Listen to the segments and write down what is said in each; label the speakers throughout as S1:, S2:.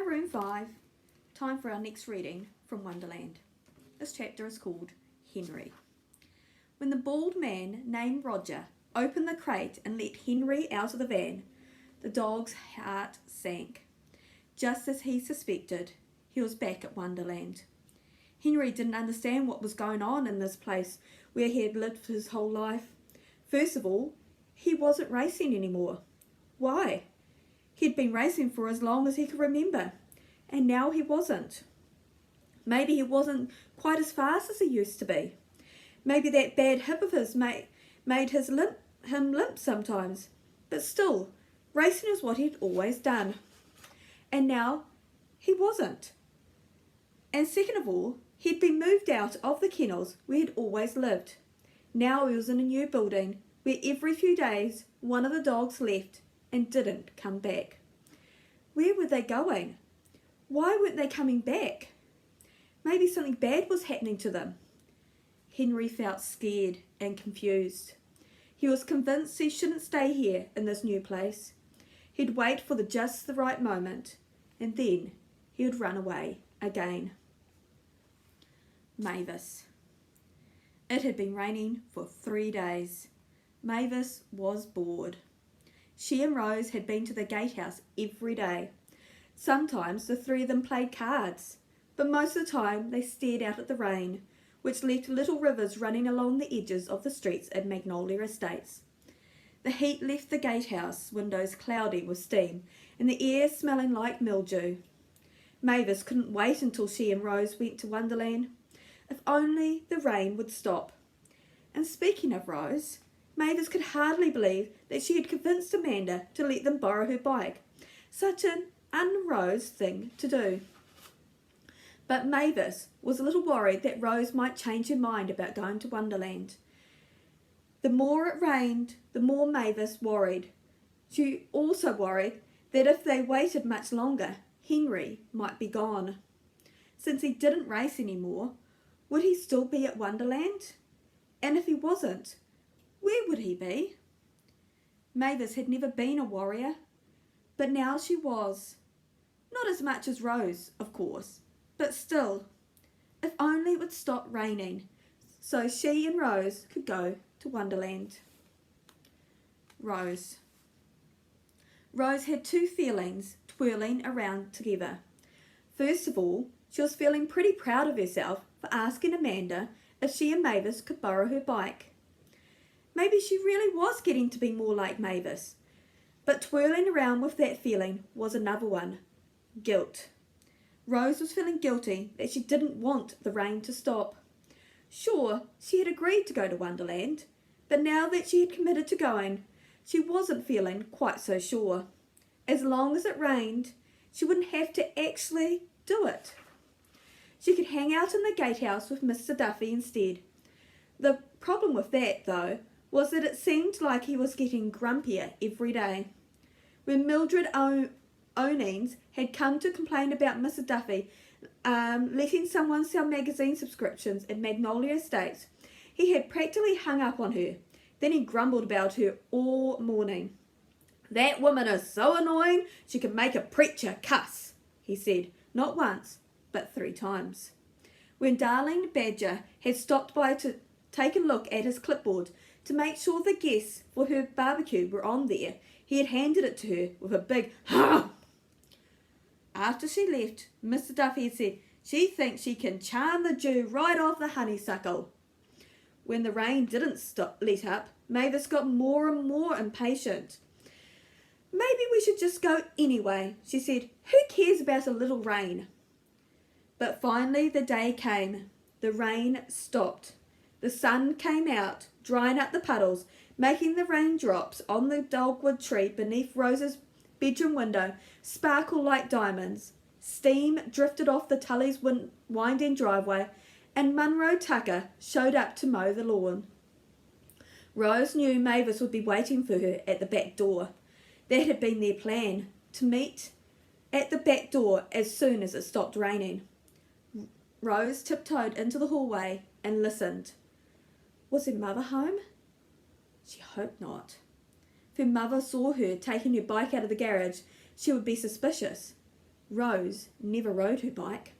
S1: Room 5, time for our next reading from Wonderland. This chapter is called Henry. When the bald man named Roger opened the crate and let Henry out of the van, the dog's heart sank. Just as he suspected, he was back at Wonderland. Henry didn't understand what was going on in this place where he had lived his whole life. First of all, he wasn't racing anymore. Why? He'd been racing for as long as he could remember, and now he wasn't. Maybe he wasn't quite as fast as he used to be. Maybe that bad hip of his made him limp sometimes. But still, racing is what he'd always done. And now he wasn't. And second of all, he'd been moved out of the kennels where he'd always lived. Now he was in a new building where every few days one of the dogs left and didn't come back. Where were they going? Why weren't they coming back? Maybe something bad was happening to them. Henry felt scared and confused. He was convinced he shouldn't stay here in this new place. He'd wait for just the right moment, and then he would run away again. Mavis. It had been raining for 3 days. Mavis was bored. She and Rose had been to the gatehouse every day. Sometimes the three of them played cards, but most of the time they stared out at the rain, which left little rivers running along the edges of the streets at Magnolia Estates. The heat left the gatehouse windows cloudy with steam and the air smelling like mildew. Mavis couldn't wait until she and Rose went to Wonderland. If only the rain would stop. And speaking of Rose, Mavis could hardly believe that she had convinced Amanda to let them borrow her bike. Such an un-Rose thing to do. But Mavis was a little worried that Rose might change her mind about going to Wonderland. The more it rained, the more Mavis worried. She also worried that if they waited much longer, Henry might be gone. Since he didn't race anymore, would he still be at Wonderland? And if he wasn't, where would he be? Mavis had never been a warrior, but now she was. Not as much as Rose, of course, but still. If only it would stop raining, so she and Rose could go to Wonderland. Rose. Rose had two feelings twirling around together. First of all, she was feeling pretty proud of herself for asking Amanda if she and Mavis could borrow her bike. Maybe she really was getting to be more like Mavis. But twirling around with that feeling was another one. Guilt. Rose was feeling guilty that she didn't want the rain to stop. Sure, she had agreed to go to Wonderland, but now that she had committed to going, she wasn't feeling quite so sure. As long as it rained, she wouldn't have to actually do it. She could hang out in the gatehouse with Mr. Duffy instead. The problem with that, though, was that it seemed like he was getting grumpier every day. When Mildred O'Neens had come to complain about Mr. Duffy letting someone sell magazine subscriptions at Magnolia Estates, he had practically hung up on her. Then he grumbled about her all morning. "That woman is so annoying she can make a preacher cuss," he said, not once, but 3 times. When Darling Badger had stopped by to take a look at his clipboard to make sure the guests for her barbecue were on there, he had handed it to her with a big "ha!" After she left, Mr. Duffy had said, "She thinks she can charm the dew right off the honeysuckle." When the rain didn't let up, Mavis got more and more impatient. "Maybe we should just go anyway," she said. "Who cares about a little rain?" But finally the day came. The rain stopped. The sun came out, drying up the puddles, making the raindrops on the dogwood tree beneath Rose's bedroom window sparkle like diamonds. Steam drifted off the Tullys' winding driveway, and Munro Tucker showed up to mow the lawn. Rose knew Mavis would be waiting for her at the back door. That had been their plan, to meet at the back door as soon as it stopped raining. Rose tiptoed into the hallway and listened. Was her mother home? She hoped not. If her mother saw her taking her bike out of the garage, she would be suspicious. Rose never rode her bike.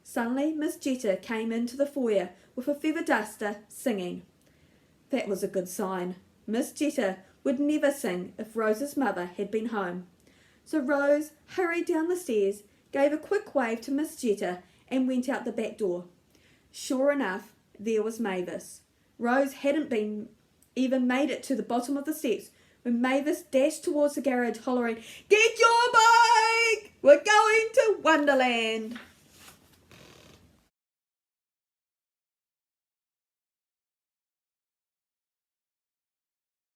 S1: Suddenly Miss Jetta came into the foyer with a feather duster, singing. That was a good sign. Miss Jetta would never sing if Rose's mother had been home. So Rose hurried down the stairs, gave a quick wave to Miss Jetta, and went out the back door. Sure enough, there was Mavis. Rose hadn't even made it to the bottom of the steps when Mavis dashed towards the garage hollering, "Get your bike! We're going to Wonderland!"